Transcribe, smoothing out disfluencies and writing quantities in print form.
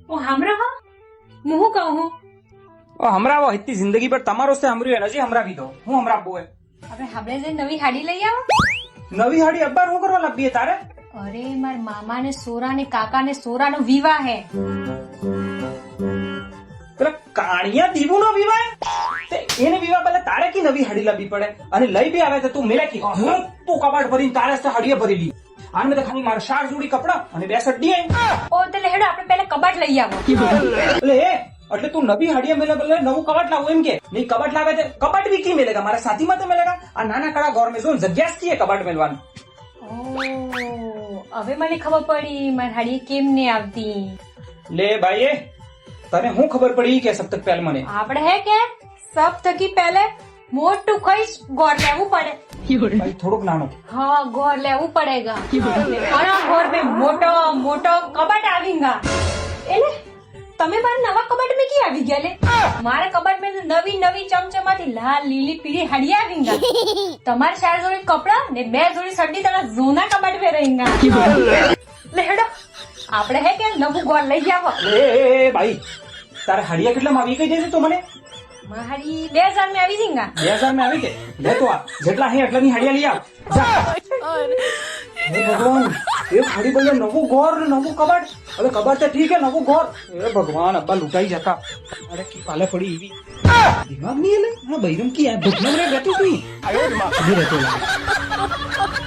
ओ हमरा हा मुंह कहूं હમણાં ઇતની જિંદગી પર તમારો સે હમર્યું હજી હમરાવી દો હું હમરા બોય હવે આપણે જે નવી હાડી લઈ આવો નવી હાડી અબ્બા હું કરવા લાવી તારે અરે માર મામા ને સોરા ને કાકા ને સોરા નો વિવાહ હે પેલા કાણિયા દીવું નો વિવાહ તે એને વિવાહ પહેલા તારે કી નવી હાડી લાવવી પડે અને લઈ બી આવે તો તું મેળા કી હું તું કબાટ ભરીને તારે સે હાડીએ ભરેલી આને મેં તો ખાલી મારા 4 જોડી કપડા અને 2 સડ્ડી ઓ તે લેડો આપણે પહેલા કબાટ લઈ આવો એટલે તું નવી હાડીએ મેલે બોલે નવું કબાટ લાવો એમ કે નહીં કબાટ લાવે તો કબાટ બી કી મેલેગા મારા સાથીમાં તો મેલેગા આ નાના કડા ઘર મેં જો જગ્યા જ કી કબાટ મેલવાનું ઓ હવે મને ખબર પડી મારી હાડી કેમ ને આવતી લે ભાઈ તને હું ખબર પડી કે સબ તક પહેલ મને આપણે હે કે સબ થકી પહેલે મોટું ખાઈશ ગોળ લેવું પડે ભાઈ થોડુંક નાનું हाँ गोर लेवू पड़ेगा और आ गोर में मोटो मोटो कबट आवीगा एले તમે મારા નવા કબાટ में की આવી ગયા લે મારા કબાટ में નવી નવી ચમચમાતી લાલ લીલી પીળી હડિયા આવીગા તમારે 4 જોડી કપડા ને 2 જોડી સડ્ડી તારા જૂના કબાટ में रहेगा લે હેડો આપણે હે કે નવું ગોળ લઈ જાવ એ ભાઈ તારે હડિયા કેટલામાં આવી ગઈ છે તો મને મારી 2000 में આવી જઈંગા 2000 માં આવી કે લે તો આ જેટલા હે એટલાની હડિયા લઈ આવ જા હે ભગવાન એક હાડી બોલે નવું ઘર ને નવું કબાટ હવે કબાટ તો ઠીક હે નવું ઘર એ ભગવાન અબ્બા લૂંટાઈ જતા અરે કી પાલે પડી એવી દિમાગ નહીં એટલે હા બૈરમ કી આ ભૂખના મને બેઠું કી આયો દિમાગ રહેતો લાગે